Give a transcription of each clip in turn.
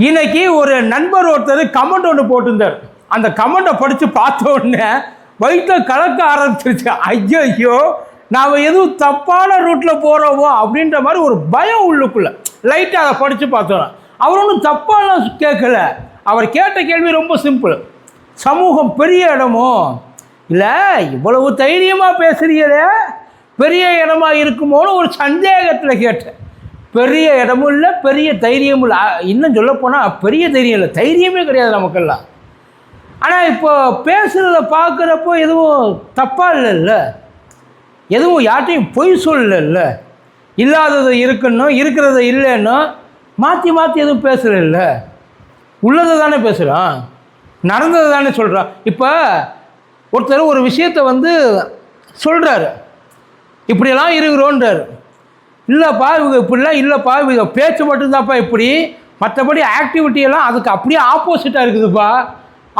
இன்னைக்கு ஒரு நண்பர் ஒருத்தர் கமெண்ட் ஒன்று போட்டிருந்தார். அந்த கமெண்ட்டை படித்து பார்த்த உடனே வயிற்றில் கலக்க ஆரம்பிச்சிருச்சு. ஐயோ நாம் எதுவும் தப்பான ரூட்டில் போகிறோமோ அப்படின்ற மாதிரி ஒரு பயம் உள்ளுக்குள்ளே லைட்டாக அதை படித்து பார்த்தோம். அவர் ஒன்றும் தப்பாலாம் கேட்கல. அவர் கேட்ட கேள்வி ரொம்ப சிம்பிள். சமூகம் பெரிய இடமோ இல்லை, இவ்வளவு தைரியமாக பேசுகிறீங்களே, பெரிய இடமா இருக்குமோன்னு ஒரு சந்தேகத்தில் கேட்டேன். பெரிய இடமும் இல்லை, பெரிய தைரியமும் இல்லை. இன்னும் சொல்லப்போனால் பெரிய தைரியம் இல்லை, தைரியமே கிடையாது நமக்கெல்லாம். ஆனால் இப்போ பேசுகிறத பார்க்குறப்போ எதுவும் தப்பாக இல்லைல்ல, எதுவும் யார்ட்டையும் பொய் சொல்லல, இல்லாதது இருக்குன்னும் இருக்கிறத இல்லைன்னு மாற்றி மாற்றி எதுவும் பேசுகிறல்ல, உள்ளதை தானே பேசுகிறான், நடந்தது தானே சொல்கிறான். இப்போ ஒருத்தர் ஒரு விஷயத்தை சொல்கிறாரு, இப்படியெல்லாம் இருக்கிறோன்றார். இல்லைப்பா இவங்க இப்படிலாம் இல்லைப்பா, இவங்க பேச்சு மட்டும்தான்ப்பா இப்படி, மற்றபடி ஆக்டிவிட்டியெல்லாம் அதுக்கு அப்படியே ஆப்போசிட்டாக இருக்குதுப்பா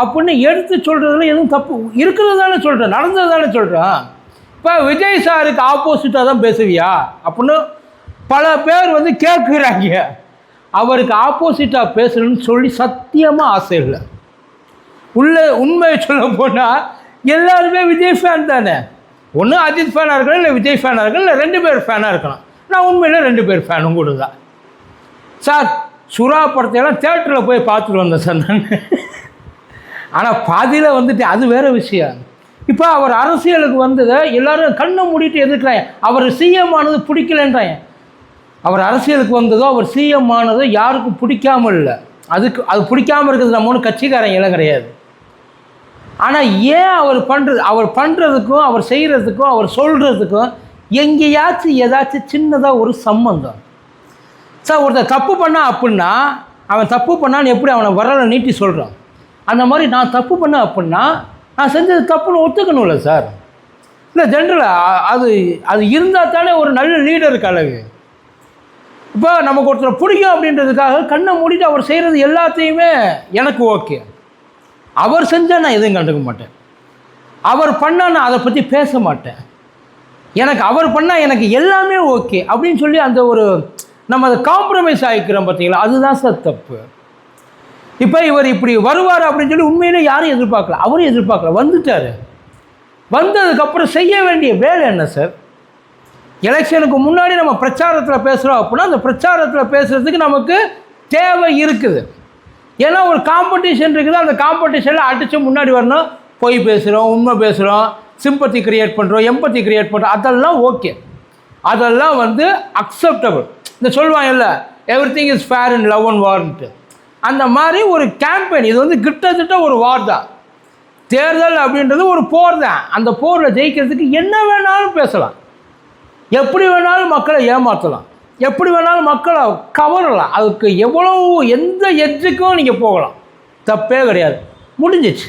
அப்படின்னு எடுத்து சொல்கிறதுல எதுவும் தப்பு இருக்கிறது தானே சொல்கிறேன், நடந்தது தானே சொல்கிறேன். இப்போ விஜய் சாருக்கு ஆப்போசிட்டாக தான் பேசுவியா அப்படின்னு பல பேர் கேட்குறாங்க. அவருக்கு ஆப்போசிட்டாக பேசணும்னு சொல்லி சத்தியமாக ஆசை இல்லை. உண்மையை சொல்ல போனால் எல்லாருமே விஜய் ஃபேன் தானே. ஒன்று அஜித் ஃபேனாக இருக்கணும், இல்லை விஜய் ஃபேனாக இருக்கணும், இல்லை 2 பேர் ஃபேனாக இருக்கணும். நான் உண்மையில் 2 பேர் ஃபேனும் கூட தான் சார். சுறா படத்தையெல்லாம் தேட்டரில் போய் பார்த்துட்டு வந்தேன் சார் நான். ஆனால் பாதியில் அது வேறு விஷயம். இப்போ அவர் அரசியலுக்கு வந்ததை எல்லோரும் கண்ணை மூடிட்டு எதிர்க்கிறாங்க. அவர் சிஎம் ஆனது பிடிக்கலன்றாங்க. அவர் அரசியலுக்கு வந்ததோ அவர் சிஎம் ஆனதோ யாருக்கும் பிடிக்காமல் இல்லை. அது பிடிக்காமல் இருக்கிறது நம்ம ஒன்றும் கட்சிக்காரங்க எல்லாம் கிடையாது. ஆனால் ஏன் அவர் பண்ணுறதுக்கும் அவர் செய்கிறதுக்கும் அவர் சொல்கிறதுக்கும் எங்கேயாச்சும் ஏதாச்சும் சின்னதாக ஒரு சம்பந்தம் சார். ஒருத்தர் தப்பு பண்ணா அப்படின்னா அவன் தப்பு பண்ணான்னு எப்படி அவனை வரலை நீட்டி சொல்கிறான், அந்த மாதிரி நான் தப்பு பண்ணேன் அப்படின்னா நான் செஞ்சது தப்புன்னு ஒத்துக்கணும்ல சார். இல்லை ஜென்ரலாக அது இருந்தால் தானே ஒரு நல்ல லீடருக்கு அழகு. இப்போ நமக்கு ஒருத்தர் பிடிக்கும் அப்படின்றதுக்காக கண்ணை மூடிட்டு அவர் செய்கிறது எல்லாத்தையுமே எனக்கு ஓகே, அவர் செஞ்சால் நான் எதுவும் கண்டுக்க மாட்டேன், அவர் பண்ணால் நான் அதை பற்றி பேச மாட்டேன், எனக்கு அவர் பண்ணால் எனக்கு எல்லாமே ஓகே அப்படின்னு சொல்லி நம்ம அதை காம்ப்ரமைஸ் ஆகிக்கிறோம் பார்த்தீங்களா, அதுதான் சார் தப்பு. இப்போ இவர் இப்படி வருவார் அப்படின்னு சொல்லி உண்மையிலே யாரும் எதிர்பார்க்கல, அவரும் எதிர்பார்க்கல, வந்துட்டார். வந்ததுக்கப்புறம் செய்ய வேண்டிய வேலை என்ன சார்? எலெக்ஷனுக்கு முன்னாடி நம்ம பிரச்சாரத்தில் பேசுகிறோம் அப்படின்னா அந்த பிரச்சாரத்தில் பேசுகிறதுக்கு நமக்கு தேவை இருக்குது. ஏன்னா ஒரு காம்படிஷன் இருக்குது, அந்த காம்படிஷனில் அடித்து முன்னாடி வரணும். பொய் பேசுகிறோம், உண்மை பேசுகிறோம், சிம்பத்தி க்ரியேட் பண்ணுறோம், எம்பத்தி க்ரியேட் பண்ணுறோம், அதெல்லாம் ஓகே, அதெல்லாம் அக்செப்டபிள். இந்த சொல்லுவாங்கல்ல everything is fair in love and வார்ன்ட்டு, அந்த மாதிரி ஒரு கேம்பெயின். இது கிட்டத்தட்ட ஒரு வார் தான். தேர்தல் அப்படின்றது ஒரு போர் தான். அந்த போரில் ஜெயிக்கிறதுக்கு என்ன வேணாலும் பேசலாம், எப்படி வேணாலும் மக்களை ஏமாற்றலாம், எப்படி வேணாலும் மக்களை கவரலாம். அதுக்கு எந்த எட்ஜுக்கும் நீங்கள் போகலாம், தப்பே கிடையாது. முடிஞ்சிச்சு,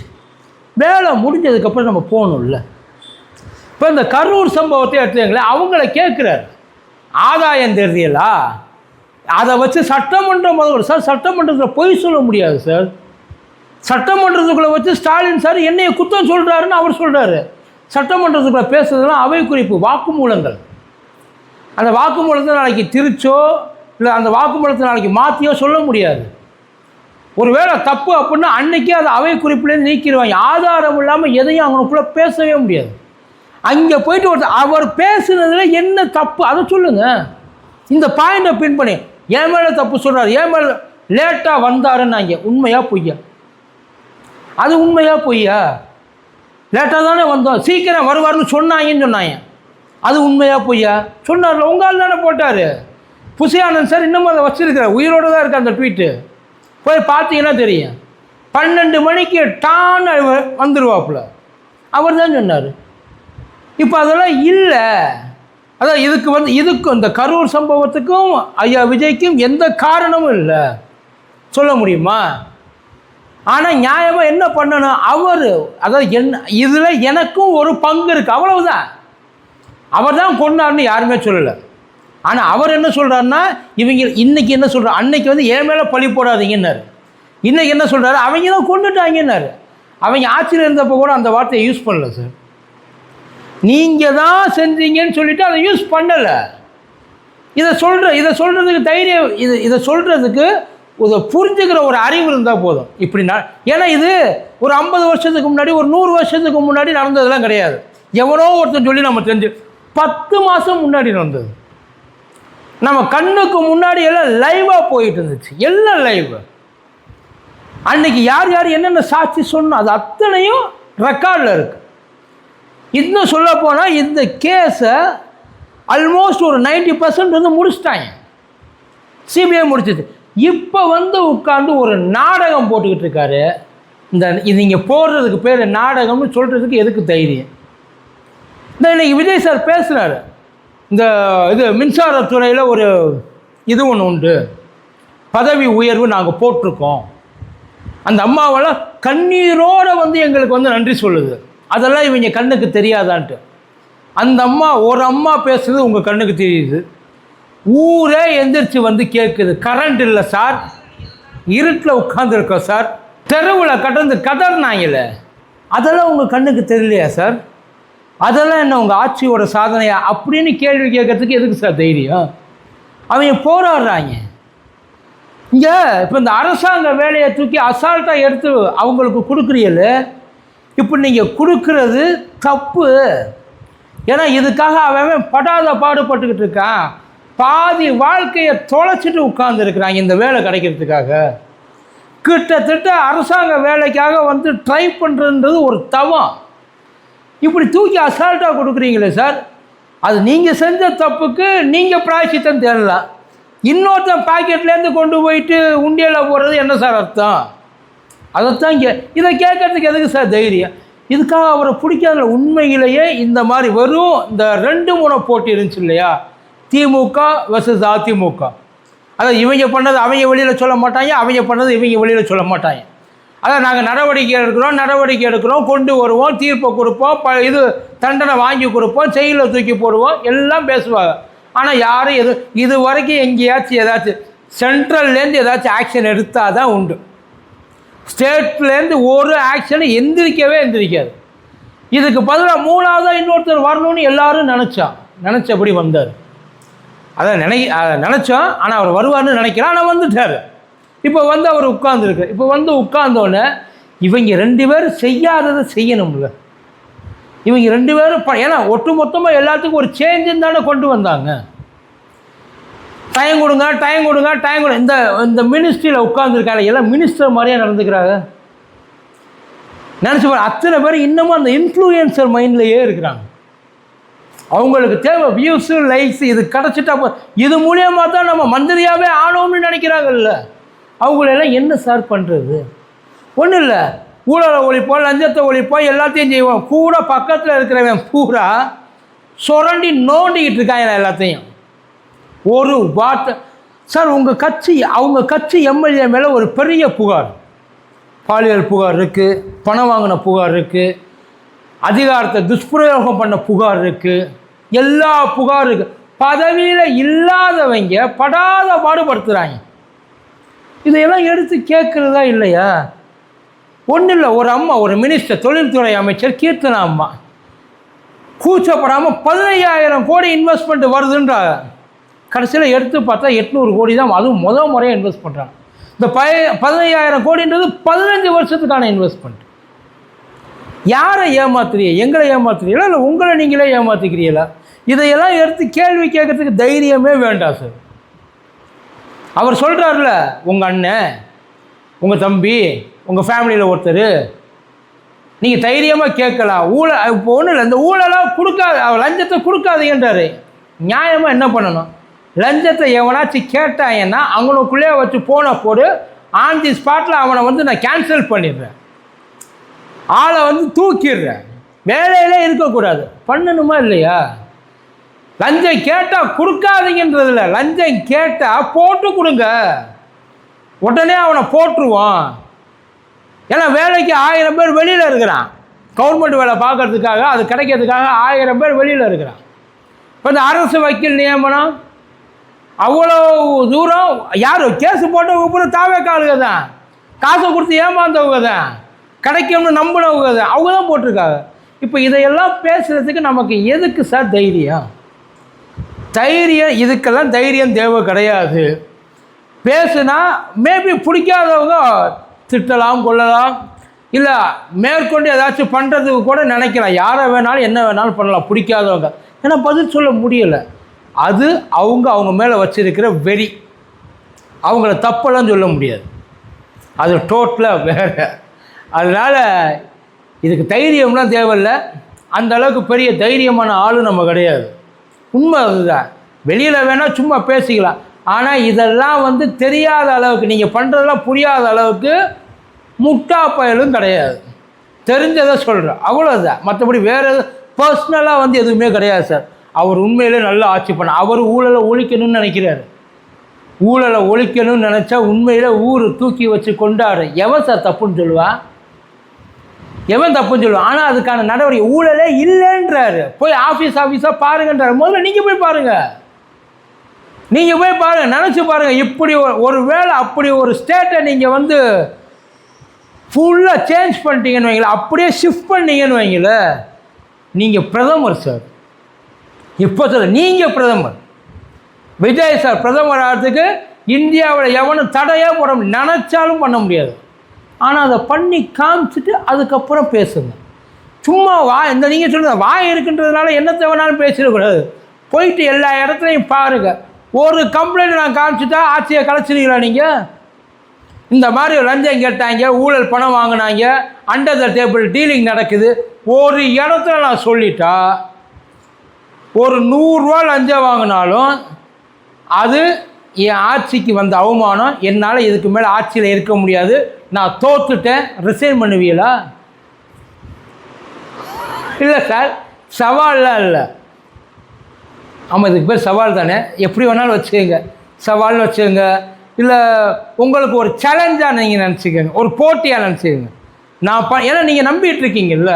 வேலை முடிஞ்சதுக்கப்புறம் நம்ம போகணும்ல. இப்போ இந்த கரூர் சம்பவத்தை எடுத்துங்களேன், அவங்கள கேட்குறாரு ஆதாயம் தெரியலா, அதை வச்சு சட்டமன்றம் சார், சட்டமன்றத்தில் பொய் சொல்ல முடியாது சார். சட்டமன்றத்துக்குள்ளே வச்சு ஸ்டாலின் சார் என்னையை குத்தம் சொல்கிறாருன்னு அவர் சொல்கிறாரு. சட்டமன்றத்துக்குள்ளே பேசுறதுலாம் அவை குறிப்பு, வாக்குமூலங்கள். அந்த வாக்குமூலத்தை நாளைக்கு திரிச்சோ இல்லை அந்த வாக்குமூலத்தை நாளைக்கு மாற்றியோ சொல்ல முடியாது. ஒருவேளை தப்பு அப்படின்னா அன்றைக்கே அதை அவை குறிப்பிலேருந்து நீக்கிடுவாங்க. ஆதாரம் இல்லாமல் எதையும் அவங்களுக்குள்ளே பேசவே முடியாது. அங்கே போயிட்டு அவர் பேசுனதுல என்ன தப்பு அதை சொல்லுங்கள். இந்த பாயிண்டை பின் பண்ணி என் மேலே தப்பு சொல்கிறார், என் மேலே லேட்டாக வந்தாருன்னாங்க, உண்மையா பொய்யா? அது உண்மையா பொய்யா? லேட்டாக தானே வந்தோம், சீக்கிரம் வருவார்னு சொன்னாங்க, அது உண்மையா பொய்யா? சொன்னார்ல, உங்களால் தானே போட்டார். புசியானந்த் சார் இன்னமும் அதை வச்சுருக்கிறார், உயிரோடு தான் இருக்குது அந்த ட்வீட்டு. போய் பார்த்தீங்கன்னா தெரியும். 12 மணிக்கு டான் வந்துடுவாப்புல, அவர் தான் சொன்னார். இப்போ அதெல்லாம் இல்லை. அதான் இதுக்கு இந்த கரூர் சம்பவத்துக்கும் ஐயா விஜய்க்கும் எந்த காரணமும் இல்லை, சொல்ல முடியுமா? ஆனால் நியாயமாக என்ன பண்ணணும், இதில் எனக்கும் ஒரு பங்கு இருக்குது, அவ்வளவுதான். அவர் தான் கொண்டாருன்னு யாருமே சொல்லலை. ஆனால் அவர் என்ன சொல்கிறாருன்னா, இவங்க இன்றைக்கி என்ன சொல்கிறார், அன்னைக்கு என் மேலே பழி போடாதீங்கன்னாரு. இன்றைக்கி என்ன சொல்கிறாரு, அவங்க தான் கொண்டுட்டாங்கன்னாரு. அவங்க ஆட்சியில் இருந்தப்போ கூட அந்த வார்த்தையை யூஸ் பண்ணல சார். நீங்கள் தான் செஞ்சீங்கன்னு சொல்லிவிட்டு அதை யூஸ் பண்ணலை. இதை சொல்கிறதுக்கு தைரியம், இதை சொல்கிறதுக்கு இதை புரிஞ்சுக்கிற ஒரு அறிவு இருந்தால் போதும். இப்படி ஏன்னா இது ஒரு 50 வருஷத்துக்கு முன்னாடி, ஒரு 100 வருஷத்துக்கு முன்னாடி நடந்ததெல்லாம் கிடையாது. எவனோ ஒருத்தன் சொல்லி நம்ம தெரிஞ்சு 10 மாதம் முன்னாடி நடந்தது. நம்ம கண்ணுக்கு முன்னாடி எல்லாம் லைவாக போயிட்டு இருந்துச்சு, எல்லாம் லைவ். அன்னைக்கு யார் யார் என்னென்ன சாட்சி சொன்னோம் அது அத்தனையும் ரெக்கார்டில் இருக்கு. இன்னும் சொல்ல போனால் இந்த கேஸை ஆல்மோஸ்ட் ஒரு 90% வந்து முடிச்சிட்டாங்க, சிபிஐ முடிச்சிது. இப்போ வந்து உட்காந்து ஒரு நாடகம் போட்டுக்கிட்டு இருக்காரு. இது இங்கே போடுறதுக்கு பேர் நாடகம்னு சொல்கிறதுக்கு எதுக்கு தைரியம்? இந்த இன்னைக்கு விஜய் சார் பேசுகிறாரு, இந்த இது மின்சாரத்துறையில் ஒரு இது ஒன்று உண்டு, பதவி உயர்வு நாங்கள் போட்டிருக்கோம். அந்த அம்மாவெல்லாம் கண்ணீரோடு வந்து எங்களுக்கு வந்து நன்றி சொல்லுது. அதெல்லாம் இவங்க கண்ணுக்கு தெரியாதான்ட்டு. அந்த அம்மா ஒரு அம்மா பேசுறது உங்கள் கண்ணுக்கு தெரியுது. ஊரே எந்திரிச்சு வந்து கேட்குது, கரண்ட் இல்லை சார், இருட்டில் உட்காந்துருக்கோம் சார், தெருவில் கடந்து கதறினாங்கல்ல, அதெல்லாம் உங்கள் கண்ணுக்கு தெரியலையா சார்? அதெல்லாம் என்ன உங்கள் ஆட்சியோட சாதனையா அப்படின்னு கேள்வி கேட்கறதுக்கு எதுக்கு சார் தைரியம்? அவங்க போராடுறாங்க. இங்கே இப்போ இந்த அரசாங்க வேலையை தூக்கி அசால்ட்டாக எடுத்து அவங்களுக்கு கொடுக்குறீங்கள, இப்போ நீங்கள் கொடுக்கறது தப்பு. ஏன்னா இதுக்காக அவன் படாத பாடுபட்டுக்கிட்டு இருக்கான், பாதி வாழ்க்கையை தொலைச்சிட்டு உட்கார்ந்துருக்குறாங்க இந்த வேலை கிடைக்கிறதுக்காக. கிட்டத்தட்ட அரசாங்க வேலைக்காக வந்து ட்ரை பண்ணுறதுன்றது ஒரு தவம். இப்படி தூக்கி அசால்ட்டாக கொடுக்குறீங்களே சார், அது நீங்கள் செஞ்ச தப்புக்கு நீங்கள் பிராயச்சித்தம் தேடலாம். இன்னொருத்தன் பாக்கெட்லேருந்து கொண்டு போயிட்டு உண்டியலில் போடுறது என்ன சார் அர்த்தம்? அதைத்தான் இதை கேட்கறதுக்கு எதுக்கு சார் தைரியம்? இதுக்காக அவரை பிடிக்காத. உண்மையிலேயே இந்த மாதிரி வெறும் இந்த 2 முறை போட்டி இருந்துச்சு இல்லையா, திமுக வெர்சஸ் அதிமுக. அதாவது இவங்க பண்ணது அவங்க வெளியில் சொல்ல மாட்டாங்க, அவங்க பண்ணது இவங்க வெளியில் சொல்ல மாட்டாங்க. அதான் நாங்கள் நடவடிக்கை எடுக்கிறோம், கொண்டு வருவோம், தீர்ப்பை கொடுப்போம், இது தண்டனை வாங்கி கொடுப்போம், செயலில் தூக்கி போடுவோம், எல்லாம் பேசுவாங்க. ஆனால் யாரும் இது வரைக்கும் எங்கேயாச்சும் ஏதாச்சும் சென்ட்ரல்லேருந்து ஏதாச்சும் ஆக்ஷன் எடுத்தால் தான் உண்டு. ஸ்டேட்லேருந்து ஒரு ஆக்ஷனும் எந்திரிக்காது. இதுக்கு பதிலாக 3ஆவதாக இன்னொருத்தர் வரணும்னு எல்லாரும் நினச்சபடி வந்தார். அதான் நினச்சோம், ஆனால் அவர் வருவார்னு நினைக்கிறேன், ஆனால் வந்துட்டார். இப்போ வந்து அவர் உட்கார்ந்துருக்கு. இப்போ வந்து உட்கார்ந்தோன்னே இவங்க 2 பேரும் செய்யாததை செய்யணும்ல. இவங்க 2 பேரும் ஏன்னா ஒட்டு மொத்தமாக எல்லாத்துக்கும் ஒரு சேஞ்சுன்னு தானே கொண்டு வந்தாங்க. டைம் கொடுங்க. இந்த மினிஸ்ட்ரியில் உட்காந்துருக்காங்க, எல்லாம் மினிஸ்டர் மாதிரியே நடந்துக்கிறாங்க. நினச்சி பாரு, அத்தனை பேர் இன்னமும் அந்த இன்ஃப்ளூயன்சர் மைண்ட்லேயே இருக்கிறாங்க. அவங்களுக்கு தேவை வியூஸு, லைக்ஸு, இது கிடச்சிட்டா இது மூலியமாக தான் நம்ம மந்திரியாகவே ஆனோம்னு நினைக்கிறாங்கல்ல. அவங்களெல்லாம் என்ன சார் பண்ணுறது? ஒன்றும் இல்லை, ஊழலை ஒழிப்போம், லஞ்சத்தை ஒழிப்போம், எல்லாத்தையும் செய்வோம். கூட பக்கத்தில் இருக்கிறவன் பூரா சுரண்டி நோண்டிக்கிட்டு இருக்காங்க எல்லாத்தையும். ஒரு வார்த்தை சார், அவங்க கட்சி எம்எல்ஏ மேலே ஒரு பெரிய புகார், பாலியல் புகார் இருக்குது, பணம் வாங்கின புகார் இருக்குது, அதிகாரத்தை துஷ்பிரயோகம் பண்ண புகார் இருக்குது, எல்லா புகார் இருக்குது. பதவியில் இல்லாதவங்க படாத பாடுபடுத்துகிறாங்க. இதையெல்லாம் எடுத்து கேட்குறதா இல்லையா? ஒன்றும் இல்லை, ஒரு அம்மா, ஒரு மினிஸ்டர், தொழில்துறை அமைச்சர் கீர்த்தனா அம்மா கூச்சப்படாமல் 15,000 கோடி இன்வெஸ்ட்மெண்ட் வருதுன்றாங்க. கடைசியில் எடுத்து பார்த்தா 800 கோடி தான், அதுவும் முறையாக இன்வெஸ்ட் பண்ணுறாங்க. இந்த 15,000 கோடின்றது 15 வருஷத்துக்கான இன்வெஸ்ட்மெண்ட். யாரை ஏமாத்துறீங்க? எங்களை ஏமாத்துறீங்களா இல்லை உங்களை நீங்களே ஏமாற்றிக்கிறீங்களா? இதையெல்லாம் எடுத்து கேள்வி கேட்கறதுக்கு தைரியமே வேண்டாம் சார். அவர் சொல்கிறார்ல, உங்கள் அண்ணன், உங்கள் தம்பி, உங்கள் ஃபேமிலியில் ஒருத்தர், நீங்கள் தைரியமாக கேட்கலாம். இப்போ ஒன்றும் இல்லை, இந்த ஊழலாக லஞ்சத்தை கொடுக்காதீங்கன்றாரு. நியாயமாக என்ன பண்ணணும்? லஞ்சத்தை எவனாச்சும் கேட்டாங்கன்னா அவங்களுக்குள்ளே வச்சு போன போடு, ஆன் தி ஸ்பாட்டில் அவனை வந்து நான் கேன்சல் பண்ணிடுறேன், ஆளை வந்து தூக்கிடுறேன், வேலையிலே இருக்கக்கூடாது. பண்ணணுமா இல்லையா? லஞ்சம் கேட்டால் கொடுக்காதீங்கன்றதில்ல, லஞ்சம் கேட்டால் போட்டு கொடுங்க, உடனே அவனை போட்டுருவோம். ஏன்னா வேலைக்கு 1000 பேர் வெளியில் இருக்கிறான், கவர்மெண்ட் வேலை பார்க்கறதுக்காக, அது கிடைக்கிறதுக்காக 1000 பேர் வெளியில் இருக்கிறான். இப்போ இந்த அரசு வக்கீல் நியமனம் அவ்வளோ தூரம் யார் கேஸு போட்டவங்க பூரா தாவேக்காளுங்க தான், காசை கொடுத்து ஏமாந்தவங்க தான், கிடைக்கும்னு நம்பினவங்க தான், அவங்க தான் போட்டிருக்காங்க. இப்போ இதையெல்லாம் பேசுகிறதுக்கு நமக்கு எதுக்கு சார் தைரியம்? இதுக்கெல்லாம் தைரியம் தேவை கிடையாது. பேசுனா மேபி பிடிக்காதவங்க திட்டலாம், கொள்ளலாம், இல்லை மேற்கொண்டு ஏதாச்சும் பண்ணுறதுக்கு கூட நினைக்கலாம். யாரை வேணாலும் என்ன வேணாலும் பண்ணலாம் பிடிக்காதவங்க. ஏன்னா பதில் சொல்ல முடியலை. அது அவங்க மேலே வச்சிருக்கிற வெறி. அவங்கள தப்பெல்லாம் சொல்ல முடியாது. அது டோட்டலாக வேறு. அதனால் இதுக்கு தைரியம்லாம் தேவையில்லை. அந்த அளவுக்கு பெரிய தைரியமான ஆளும் நம்ம கிடையாது. உண்மை அதுதான். வெளியில் வேணால் சும்மா பேசிக்கலாம். ஆனால் இதெல்லாம் தெரியாத அளவுக்கு, நீங்கள் பண்ணுறதெல்லாம் புரியாத அளவுக்கு முட்டா பயலும் கிடையாது. தெரிஞ்சதை சொல்கிறேன், அவ்வளோதான். மற்றபடி வேறு பர்சனலாக எதுவுமே கிடையாது சார். அவர் உண்மையிலே நல்லா ஆட்சி பண்ண. அவர் ஊழலை ஒழிக்கணும்னு நினைக்கிறாரு. ஊழலை ஒழிக்கணும்னு நினச்சா உண்மையில் ஊர் தூக்கி வச்சு கொண்டாடு. எவன் சார் தப்புன்னு சொல்லுவான்? எவன் தப்புன்னு சொல்லுவான்? ஆனால் அதுக்கான நடவடிக்கை ஊழலே இல்லைன்றாரு. போய் ஆஃபீஸாக பாருங்கன்றாரு. முதல்ல நீங்கள் போய் பாருங்கள். நீங்கள் போய் பாருங்கள், நினச்சி பாருங்கள். இப்படி ஒரு வேளை அப்படி ஒரு ஸ்டேட்டை நீங்கள் ஃபுல்லாக சேஞ்ச் பண்ணிட்டீங்கன்னு வைங்களேன், அப்படியே ஷிஃப்ட் பண்ணீங்கன்னு வைங்களேன், நீங்கள் பிரதமர் சார். இப்போ சார் நீங்கள் பிரதமர். விஜய் சார் பிரதமர் ஆகிறதுக்கு இந்தியாவில் எவனும் தடையாக போட முடியும், நினச்சாலும் பண்ண முடியாது. ஆனால் அதை பண்ணி காமிச்சிட்டு அதுக்கப்புறம் பேசுங்க. சும்மா நீங்கள் சொல்லுங்கள், வாய் இருக்குன்றதுனால என்னத்தை வேணாலும் பேசிடக்கூடாது. போயிட்டு எல்லா இடத்துலையும் பாருங்கள். ஒரு கம்ப்ளைண்ட் நான் காமிச்சிட்டா ஆட்சியை கலைச்சிருக்கீங்களா நீங்கள்? இந்த மாதிரி லஞ்சம் கேட்டாங்க, ஊழல் பணம் வாங்கினாங்க, அண்டர் த டேபிள் டீலிங் நடக்குது, ஒரு இடத்துல நான் சொல்லிட்டா ஒரு 100 ரூபா லஞ்சம் வாங்கினாலும் அது என் ஆட்சிக்கு வந்த அவமானம். என்னால் இதுக்கு மேலே ஆட்சியில் இருக்க முடியாது, நான் தோற்றுட்டேன், ரிசைன் பண்ணுவீங்களா? இல்லை சார், சவால்லாம் இல்லை. ஆமாம், இதுக்கு பேர் சவால் தானே. எப்படி வேணாலும் வச்சுக்கோங்க, சவால்னு வச்சுக்கோங்க. இல்லை உங்களுக்கு ஒரு சேலஞ்சாக நீங்கள் நினச்சிக்கோங்க, ஒரு போட்டியாக நினச்சிக்கோங்க. ஏன்னா நீங்கள் நம்பிட்டு இருக்கீங்கல்ல,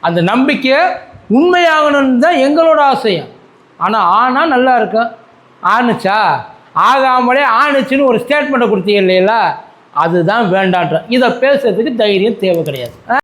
அந்த நம்பிக்கையை உண்மையாகணும்னு தான் எங்களோட ஆசையம். ஆனால் நல்லா இருக்கும். ஆணுச்சா ஆகாமலே ஆணுச்சுன்னு ஒரு ஸ்டேட்மெண்ட்டை கொடுத்தீங்க இல்லைங்களா, அதுதான் வேண்டான்ற. இதை பேசுறதுக்கு தைரியம் தேவை கிடையாது.